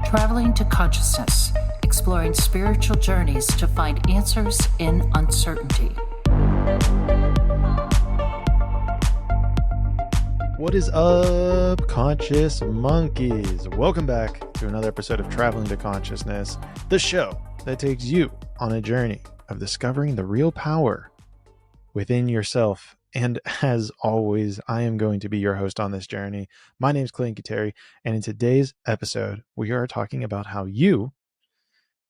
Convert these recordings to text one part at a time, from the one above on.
Traveling to consciousness, exploring spiritual journeys to find answers in uncertainty. What is up, conscious monkeys? Welcome back to another episode of Traveling to Consciousness, the show that takes you on a journey of discovering the real power within yourself. And as always, I am going to be your host on this journey. My name is Clint Guteri, and in today's episode, we are talking about how you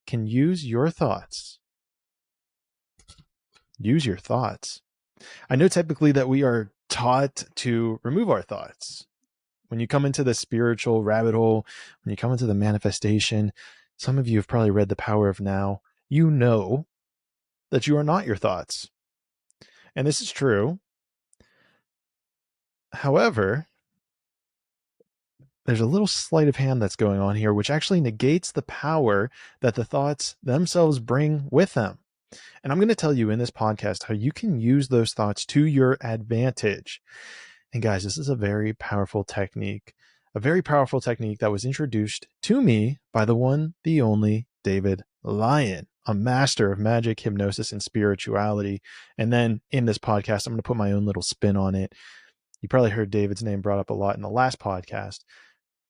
can use your thoughts. Use your thoughts. I know typically that we are taught to remove our thoughts. When you come into the spiritual rabbit hole, when you come into the manifestation, some of you have probably read The Power of Now. You know that you are not your thoughts. And this is true. However, there's a little sleight of hand that's going on here, which actually negates the power that the thoughts themselves bring with them. And I'm going to tell you in this podcast how you can use those thoughts to your advantage. And guys, this is a very powerful technique that was introduced to me by the one, the only David Lyon, a master of magic, hypnosis, and spirituality. And then in this podcast, I'm going to put my own little spin on it. You probably heard David's name brought up a lot in the last podcast,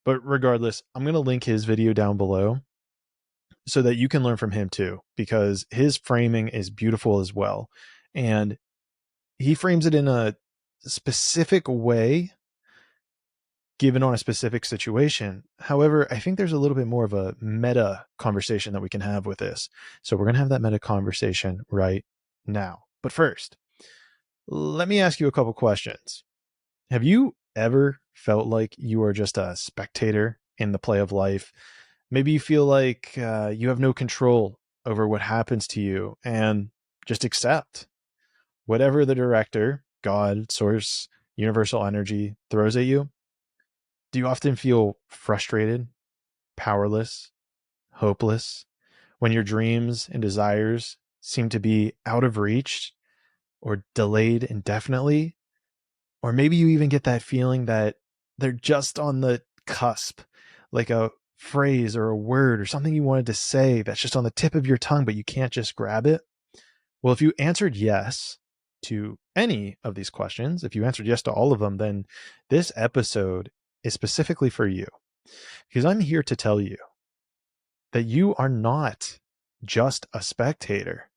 but regardless, I'm going to link his video down below so that you can learn from him too, because his framing is beautiful as well. And he frames it in a specific way, given on a specific situation. However, I think there's a little bit more of a meta conversation that we can have with this. So we're going to have that meta conversation right now. But first, let me ask you a couple questions. Have you ever felt like you are just a spectator in the play of life? Maybe you feel like you have no control over what happens to you and just accept whatever the director, God, source, universal energy throws at you. Do you often feel frustrated, powerless, hopeless when your dreams and desires seem to be out of reach or delayed indefinitely? Or maybe you even get that feeling that they're just on the cusp, like a phrase or a word or something you wanted to say that's just on the tip of your tongue, but you can't just grab it. Well, if you answered yes to any of these questions, if you answered yes to all of them, then this episode is specifically for you, because I'm here to tell you that you are not just a spectator.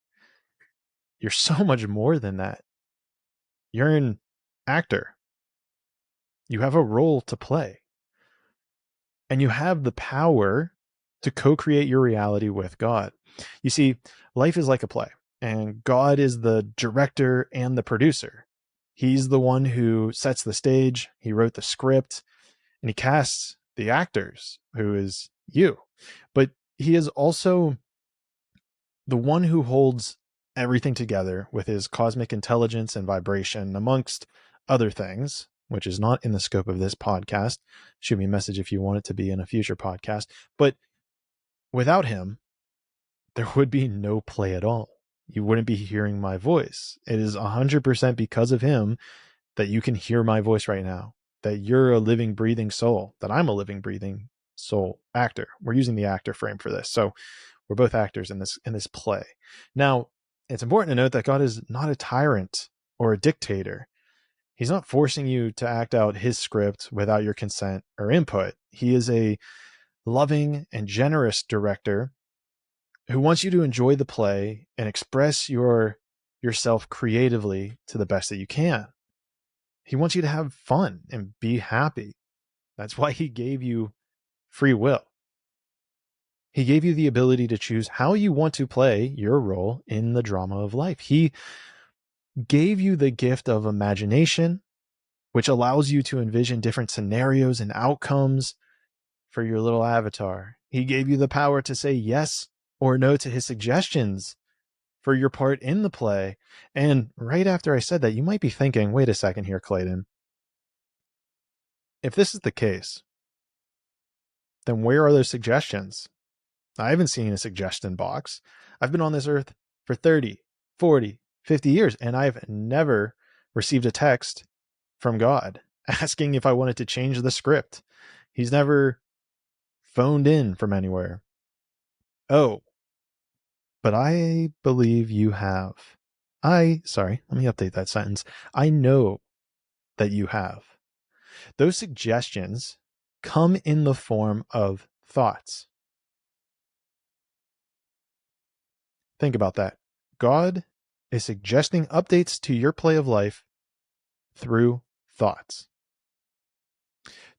You're so much more than that. You're an actor. You have a role to play. And you have the power to co-create your reality with God. You see, life is like a play, and God is the director and the producer. He's the one who sets the stage, he wrote the script, and he casts the actors, who is you. But he is also the one who holds everything together with his cosmic intelligence and vibration, amongst other things, which is not in the scope of this podcast. Shoot me a message if you want it to be in a future podcast. But without him, there would be no play at all. You wouldn't be hearing my voice. It is 100% because of him that you can hear my voice right now, that you're a living, breathing soul, that I'm a living, breathing soul actor. We're using the actor frame for this. So we're both actors in this play. Now, it's important to note that God is not a tyrant or a dictator. He's not forcing you to act out his script without your consent or input. He is a loving and generous director who wants you to enjoy the play and express yourself creatively to the best that you can. He wants you to have fun and be happy. That's why he gave you free will. He gave you the ability to choose how you want to play your role in the drama of life. He gave you the gift of imagination, which allows you to envision different scenarios and outcomes for your little avatar. He gave you the power to say yes or no to his suggestions for your part in the play. And right after I said that, you might be thinking, wait a second here, Clayton. If this is the case, then where are those suggestions? I haven't seen a suggestion box. I've been on this earth for 30, 40, 50 years, and I've never received a text from God asking if I wanted to change the script. He's never phoned in from anywhere. Oh, but I believe you have. Sorry, let me update that sentence. I know that you have. Those suggestions come in the form of thoughts. Think about that. God is suggesting updates to your play of life through thoughts.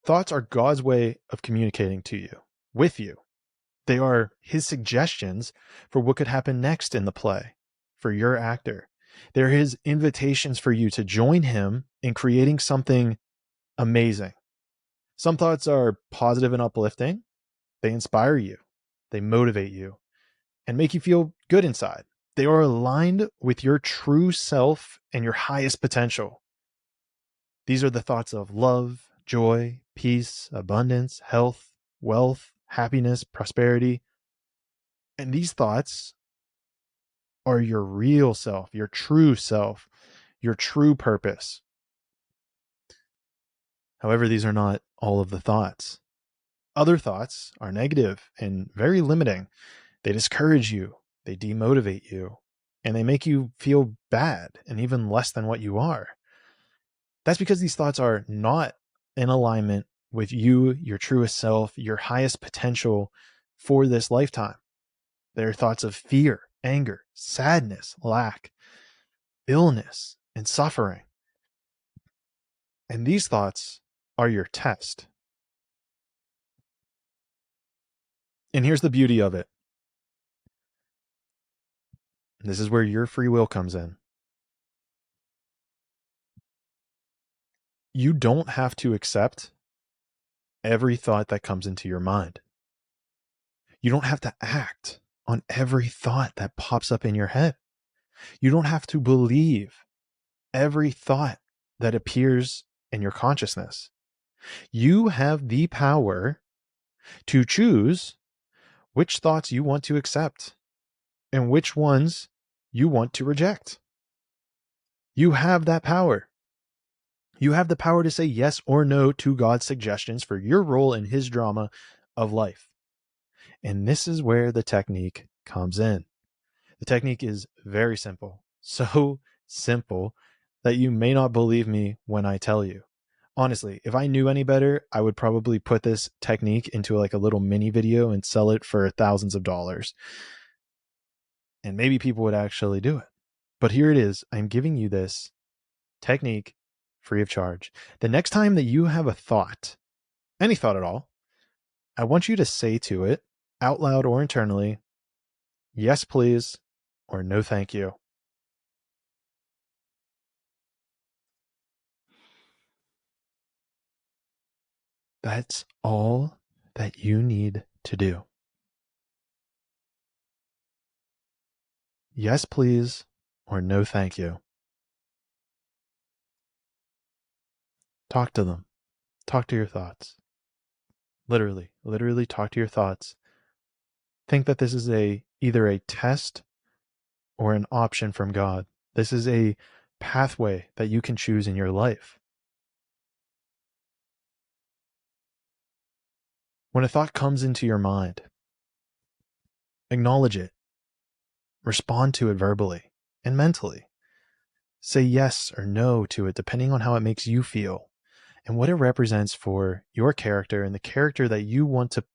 Thoughts are God's way of communicating to you, with you. They are his suggestions for what could happen next in the play for your actor. They're his invitations for you to join him in creating something amazing. Some thoughts are positive and uplifting. They inspire you, they motivate you, and make you feel good inside. They are aligned with your true self and your highest potential. These are the thoughts of love, joy, peace, abundance, health, wealth, happiness, prosperity. And these thoughts are your real self, your true purpose. However, these are not all of the thoughts. Other thoughts are negative and very limiting. They discourage you, they demotivate you, and they make you feel bad and even less than what you are. That's because these thoughts are not in alignment with you, your truest self, your highest potential for this lifetime. They're thoughts of fear, anger, sadness, lack, illness, and suffering. And these thoughts are your test. And here's the beauty of it. This is where your free will comes in. You don't have to accept every thought that comes into your mind. You don't have to act on every thought that pops up in your head. You don't have to believe every thought that appears in your consciousness. You have the power to choose which thoughts you want to accept and which ones you want to reject. You have that power. You have the power to say yes or no to God's suggestions for your role in his drama of life. And this is where the technique comes in. The technique is very simple, so simple that you may not believe me when I tell you. Honestly, if I knew any better, I would probably put this technique into like a little mini video and sell it for thousands of dollars. And maybe people would actually do it. But here it is. I'm giving you this technique free of charge. The next time that you have a thought, any thought at all, I want you to say to it out loud or internally, yes, please, or no, thank you. That's all that you need to do. Yes, please, or no, thank you. Talk to them. Talk to your thoughts. Literally talk to your thoughts. Think that this is either a test or an option from God. This is a pathway that you can choose in your life. When a thought comes into your mind, acknowledge it. Respond to it verbally and mentally. Say yes or no to it depending on how it makes you feel and what it represents for your character and the character that you want to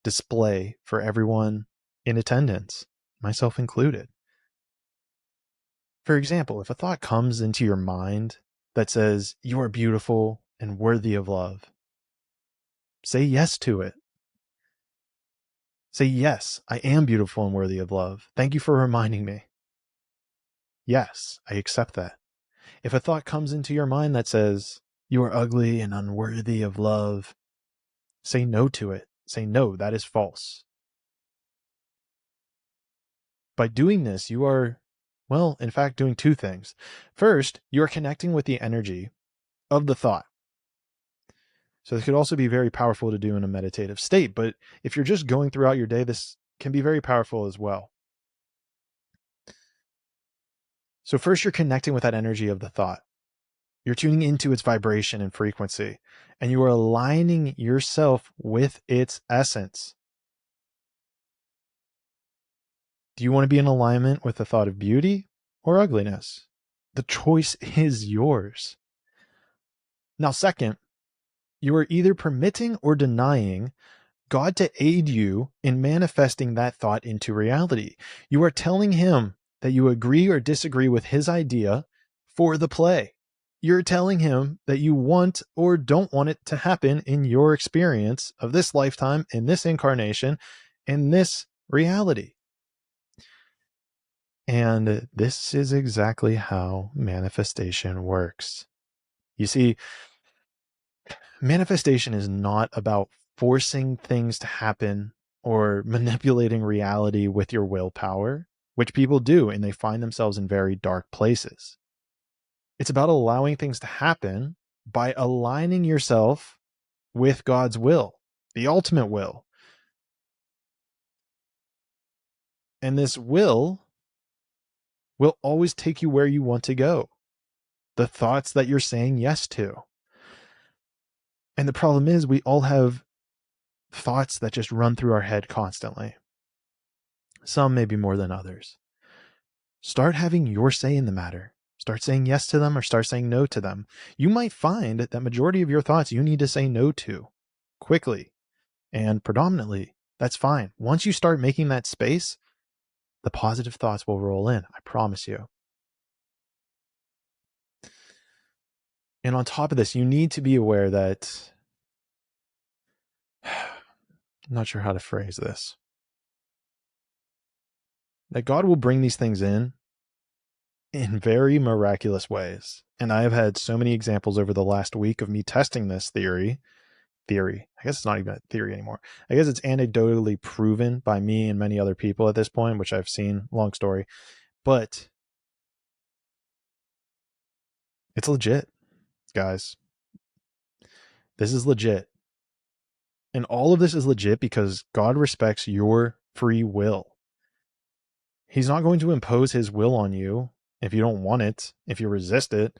display for everyone in attendance, myself included. For example, if a thought comes into your mind that says, you are beautiful and worthy of love, say yes to it. Say, yes, I am beautiful and worthy of love. Thank you for reminding me. Yes, I accept that. If a thought comes into your mind that says, you are ugly and unworthy of love, say no to it. Say, no, that is false. By doing this, you are, well, in fact, doing two things. First, you are connecting with the energy of the thought. So this could also be very powerful to do in a meditative state. But if you're just going throughout your day, this can be very powerful as well. So first, you're connecting with that energy of the thought. You're tuning into its vibration and frequency, and you are aligning yourself with its essence. Do you want to be in alignment with the thought of beauty or ugliness? The choice is yours. Now, second, you are either permitting or denying God to aid you in manifesting that thought into reality. You are telling him that you agree or disagree with his idea for the play. You're telling him that you want or don't want it to happen in your experience of this lifetime, in this incarnation, in this reality. And this is exactly how manifestation works. You see, manifestation is not about forcing things to happen or manipulating reality with your willpower, which people do, and they find themselves in very dark places. It's about allowing things to happen by aligning yourself with God's will, the ultimate will. And this will always take you where you want to go. The thoughts that you're saying yes to. And the problem is we all have thoughts that just run through our head constantly. Some maybe more than others. Start having your say in the matter. Start saying yes to them or start saying no to them. You might find that majority of your thoughts you need to say no to quickly and predominantly. That's fine. Once you start making that space, the positive thoughts will roll in. I promise you. And on top of this, you need to be aware that I'm not sure how to phrase this. That God will bring these things in very miraculous ways. And I have had so many examples over the last week of me testing this theory. I guess it's not even a theory anymore. I guess it's anecdotally proven by me and many other people at this point, which I've seen. Long story. But it's legit, guys. This is legit. And all of this is legit because God respects your free will. He's not going to impose his will on you if you don't want it, if you resist it,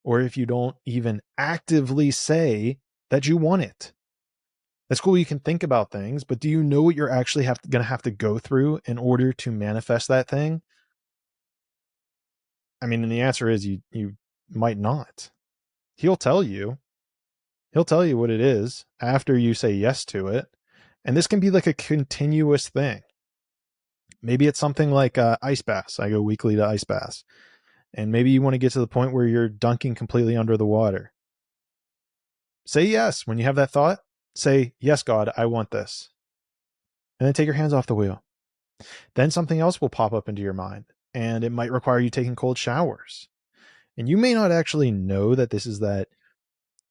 or if you don't even actively say that you want it. That's cool. You can think about things, but do you know what you're actually going to have to go through in order to manifest that thing? I mean, and the answer is you might not. He'll tell you what it is after you say yes to it. And this can be like a continuous thing. Maybe it's something like ice baths. I go weekly to ice baths. And maybe you want to get to the point where you're dunking completely under the water. Say yes. When you have that thought, say, yes, God, I want this. And then take your hands off the wheel. Then something else will pop up into your mind, and it might require you taking cold showers. And you may not actually know that this is that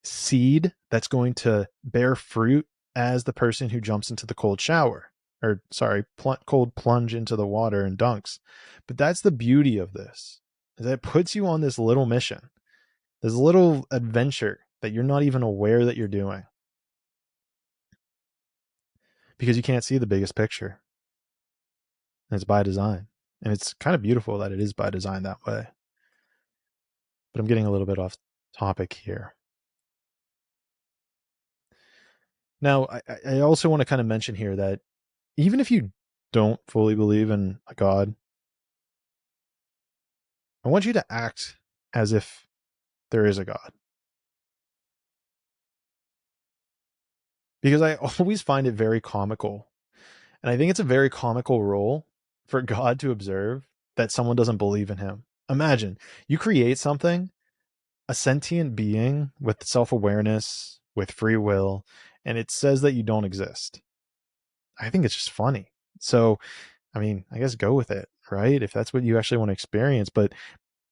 seed that's going to bear fruit as the person who jumps into the cold shower, or sorry, cold plunge into the water and dunks. But that's the beauty of this, is that it puts you on this little mission, this little adventure that you're not even aware that you're doing. Because you can't see the biggest picture. And it's by design. And it's kind of beautiful that it is by design that way. But I'm getting a little bit off topic here. Now, I also want to kind of mention here that even if you don't fully believe in a God, I want you to act as if there is a God. Because I always find it very comical. And I think it's a very comical role for God to observe that someone doesn't believe in him. Imagine you create something, a sentient being with self-awareness, with free will, and it says that you don't exist. I think it's just funny. So, I mean, I guess go with it, right? If that's what you actually want to experience. But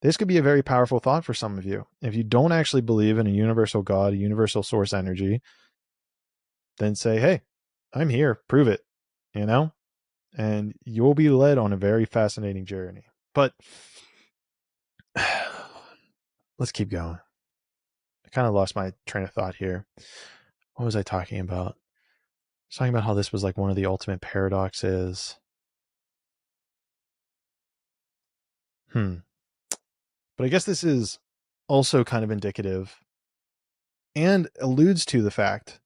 this could be a very powerful thought for some of you. If you don't actually believe in a universal God, a universal source energy, then say, hey, I'm here, prove it, you know? And you'll be led on a very fascinating journey. But let's keep going. I kind of lost my train of thought here. What was I talking about? I was talking about how this was like one of the ultimate paradoxes. But I guess this is also kind of indicative and alludes to the fact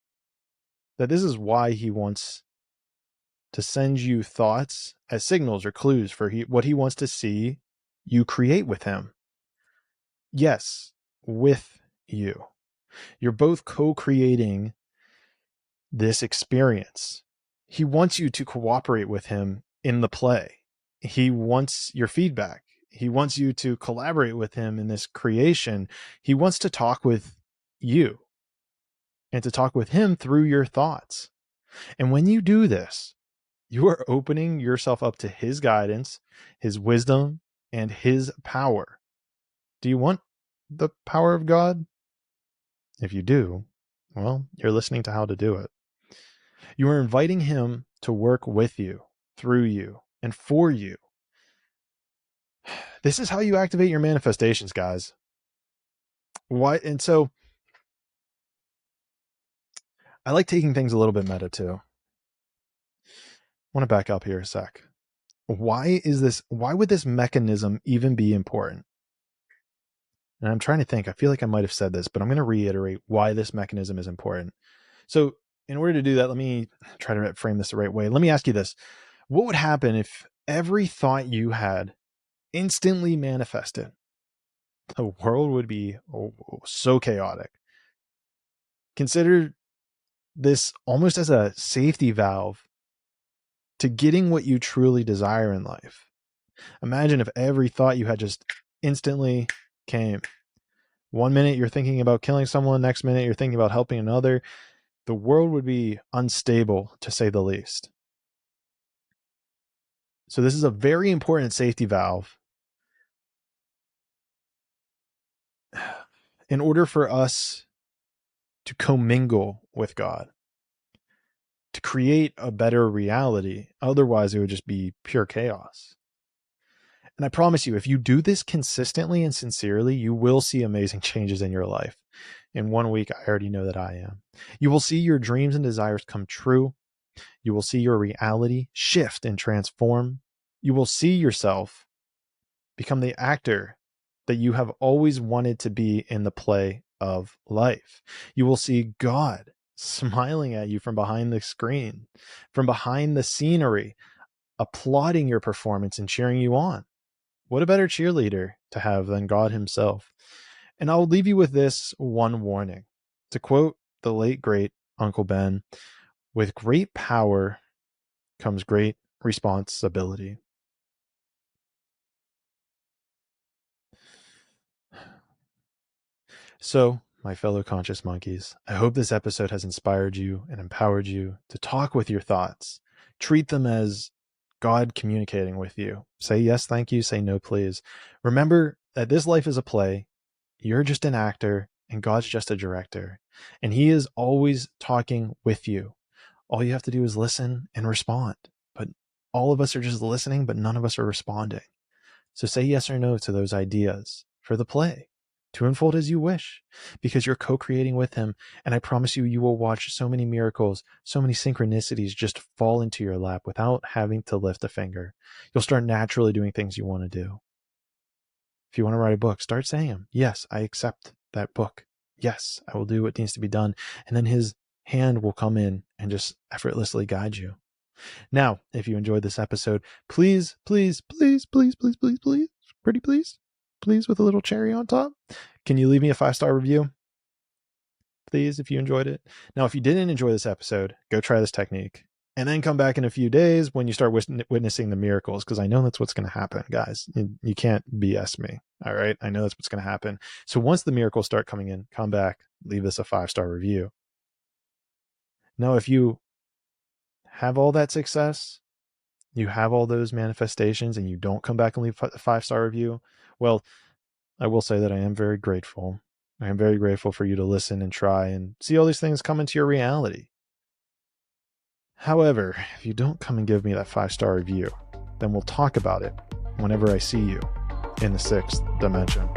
that this is why he wants to send you thoughts as signals or clues for what he wants to see you create with him. Yes, with you. You're both co-creating this experience. He wants you to cooperate with him in the play. He wants your feedback. He wants you to collaborate with him in this creation. He wants to talk with you and to talk with him through your thoughts. And when you do this, you are opening yourself up to his guidance, his wisdom, and his power. Do you want the power of God? If you do, well, you're listening to how to do it. You are inviting him to work with you, through you, and for you. This is how you activate your manifestations, guys. Why? And so I like taking things a little bit meta too. I want to back up here a sec. Why would this mechanism even be important? And I'm trying to think, I feel like I might have said this, but I'm going to reiterate why this mechanism is important. So in order to do that, let me try to frame this the right way. Let me ask you this. What would happen if every thought you had instantly manifested? The world would be so chaotic. Consider this almost as a safety valve to getting what you truly desire in life. Imagine if every thought you had just instantly came. 1 minute you're thinking about killing someone, next minute you're thinking about helping another. The world would be unstable, to say the least. So this is a very important safety valve in order for us to commingle with God, to create a better reality. Otherwise, it would just be pure chaos. And I promise you, if you do this consistently and sincerely, you will see amazing changes in your life. In 1 week, I already know that I am. You will see your dreams and desires come true. You will see your reality shift and transform. You will see yourself become the actor that you have always wanted to be in the play of life. You will see God smiling at you from behind the screen, from behind the scenery, applauding your performance and cheering you on. What a better cheerleader to have than God himself. And I'll leave you with this one warning. To quote the late, great Uncle Ben, with great power comes great responsibility. So, my fellow conscious monkeys, I hope this episode has inspired you and empowered you to talk with your thoughts. Treat them as God communicating with you. Say yes, thank you. Say no, please. Remember that this life is a play. You're just an actor and God's just a director. And he is always talking with you. All you have to do is listen and respond. But all of us are just listening, but none of us are responding. So say yes or no to those ideas for the play, to unfold as you wish, because you're co-creating with him. And I promise you, you will watch so many miracles, so many synchronicities just fall into your lap without having to lift a finger. You'll start naturally doing things you want to do. If you want to write a book, start saying them. Yes, I accept that book. Yes, I will do what needs to be done. And then his hand will come in and just effortlessly guide you. Now, if you enjoyed this episode, please, please, please, please, please, please, please, pretty please, please with a little cherry on top, can you leave me a 5-star review? Please, if you enjoyed it. Now, if you didn't enjoy this episode, go try this technique and then come back in a few days when you start witnessing the miracles, because I know that's what's going to happen, guys. You can't BS me. All right. I know that's what's going to happen. So once the miracles start coming in, come back, leave us a 5-star review. Now, if you have all that success, you have all those manifestations, and you don't come back and leave a 5-star review, well, I will say that I am very grateful. I am very grateful for you to listen and try and see all these things come into your reality. However, if you don't come and give me that 5-star review, then we'll talk about it whenever I see you in the 6th dimension.